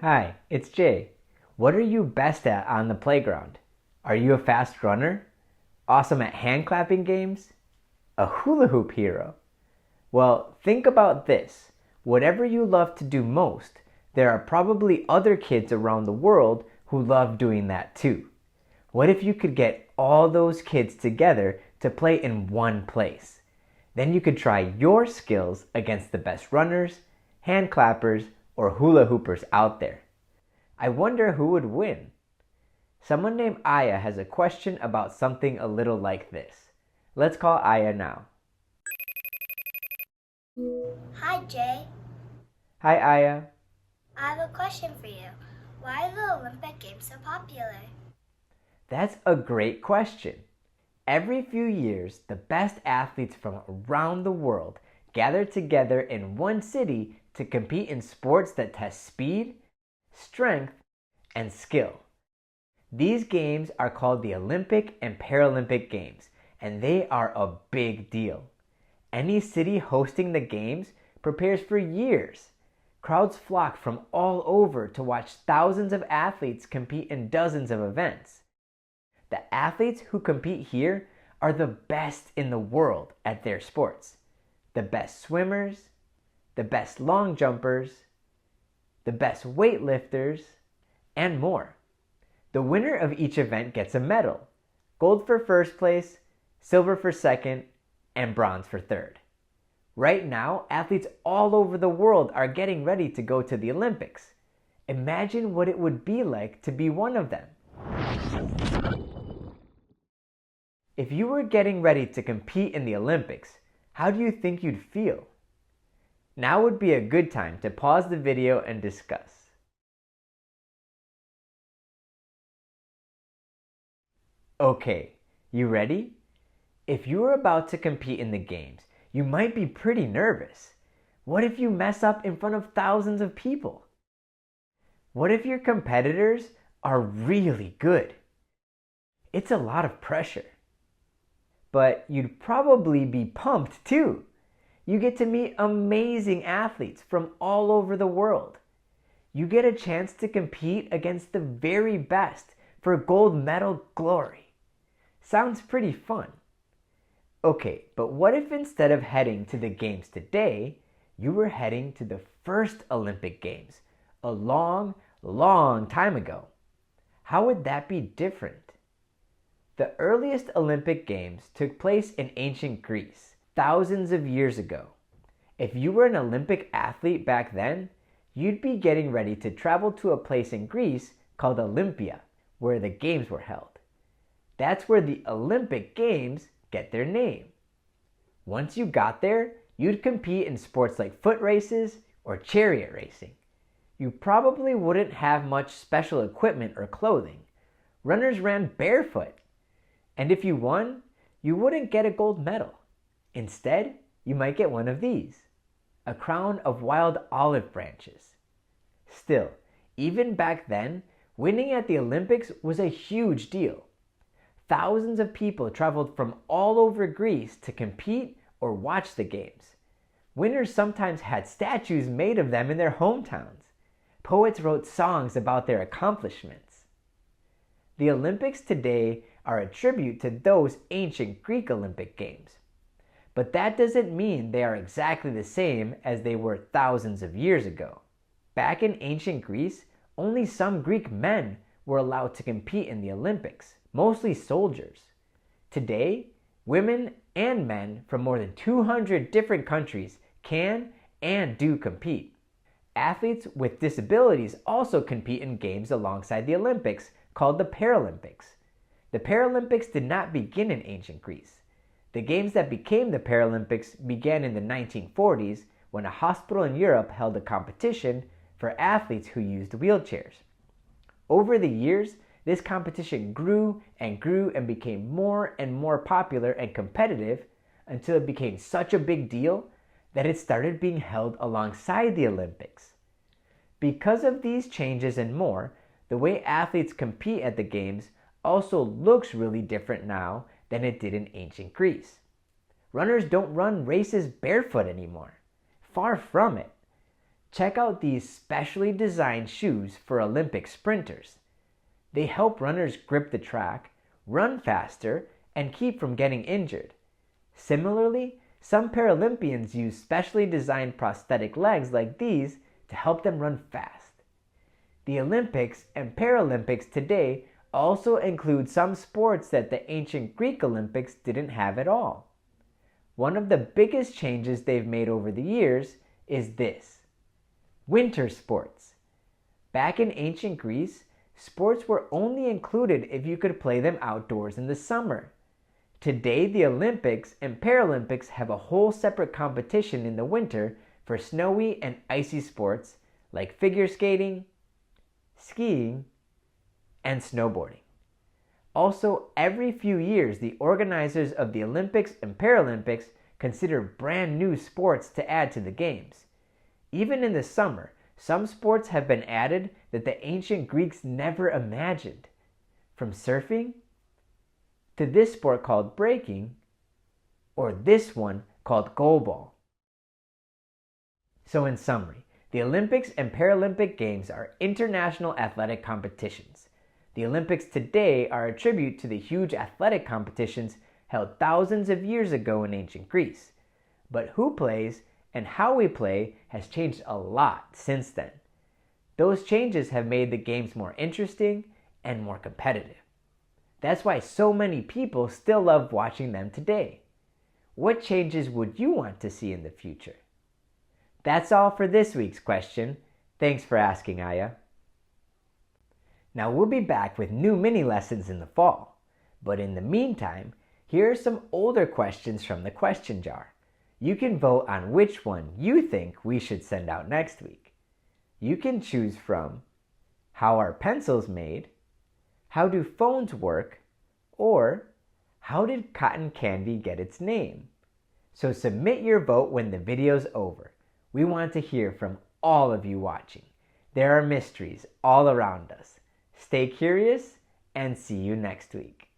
Hi, it's Jay. What are you best at on the playground? Are you a fast runner? Awesome at hand clapping games? A hula hoop hero? Well, think about this. Whatever you love to do most, there are probably other kids around the world who love doing that too. What if you could get all those kids together to play in one place? Then you could try your skills against the best runners, hand clappers, or hula hoopers out there. I wonder who would win. Someone named Aya has a question about something a little like this. Let's call Aya now. Hi, Jay. Hi, Aya. I have a question for you. Why are the Olympic Games so popular? That's a great question. Every few years, the best athletes from around the world gather together in one city to compete in sports that test speed, strength, and skill. These games are called the Olympic and Paralympic Games, and they are a big deal. Any city hosting the games prepares for years. Crowds flock from all over to watch thousands of athletes compete in dozens of events. The athletes who compete here are the best in the world at their sports. The best swimmers, the best long jumpers, the best weightlifters, and more. The winner of each event gets a medal: gold for first place, silver for second, and bronze for third. Right now, athletes all over the world are getting ready to go to the Olympics. Imagine what it would be like to be one of them. If you were getting ready to compete in the Olympics, how do you think you'd feel? Now would be a good time to pause the video and discuss. Okay, you ready? If you were about to compete in the games, you might be pretty nervous. What if you mess up in front of thousands of people? What if your competitors are really good? It's a lot of pressure. But you'd probably be pumped too. You get to meet amazing athletes from all over the world. You get a chance to compete against the very best for gold medal glory. Sounds pretty fun. Okay, but what if instead of heading to the games today, you were heading to the first Olympic Games a long, long time ago? How would that be different? The earliest Olympic Games took place in ancient Greece, thousands of years ago. If you were an Olympic athlete back then, you'd be getting ready to travel to a place in Greece called Olympia, where the games were held. That's where the Olympic Games get their name. Once you got there, you'd compete in sports like foot races or chariot racing. You probably wouldn't have much special equipment or clothing. Runners ran barefoot. And if you won, you wouldn't get a gold medal. Instead, you might get one of these: a crown of wild olive branches. Still, even back then, winning at the Olympics was a huge deal. Thousands of people traveled from all over Greece to compete or watch the games. Winners sometimes had statues made of them in their hometowns. Poets wrote songs about their accomplishments. The Olympics today are a tribute to those ancient Greek Olympic Games. But that doesn't mean they are exactly the same as they were thousands of years ago. Back in ancient Greece, only some Greek men were allowed to compete in the Olympics, mostly soldiers. Today, women and men from more than 200 different countries can and do compete. Athletes with disabilities also compete in games alongside the Olympics called the Paralympics. The Paralympics did not begin in ancient Greece. The games that became the Paralympics began in the 1940s when a hospital in Europe held a competition for athletes who used wheelchairs. Over the years, this competition grew and became more and more popular and competitive until it became such a big deal that it started being held alongside the Olympics. Because of these changes and more, the way athletes compete at the games also looks really different now than it did in ancient Greece. Runners don't run races barefoot anymore. Far from it. Check out these specially designed shoes for Olympic sprinters. They help runners grip the track, run faster, and keep from getting injured. Similarly, some Paralympians use specially designed prosthetic legs like these to help them run fast. The Olympics and Paralympics today also include some sports that the ancient Greek Olympics didn't have at all. One of the biggest changes they've made over the years is this: winter sports. Back in ancient Greece, sports were only included if you could play them outdoors in the summer. Today, the Olympics and Paralympics have a whole separate competition in the winter for snowy and icy sports like figure skating, skiing, and snowboarding. Also, every few years, the organizers of the Olympics and Paralympics consider brand new sports to add to the games. Even in the summer, some sports have been added that the ancient Greeks never imagined. From surfing, to this sport called breaking, or this one called goalball. So in summary, the Olympics and Paralympic Games are international athletic competitions. The Olympics today are a tribute to the huge athletic competitions held thousands of years ago in ancient Greece. But who plays and how we play has changed a lot since then. Those changes have made the games more interesting and more competitive. That's why so many people still love watching them today. What changes would you want to see in the future? That's all for this week's question. Thanks for asking, Aya. Now we'll be back with new mini lessons in the fall. But in the meantime, here are some older questions from the question jar. You can vote on which one you think we should send out next week. You can choose from how are pencils made, how do phones work, or how did cotton candy get its name? So submit your vote when the video's over. We want to hear from all of you watching. There are mysteries all around us. Stay curious and see you next week.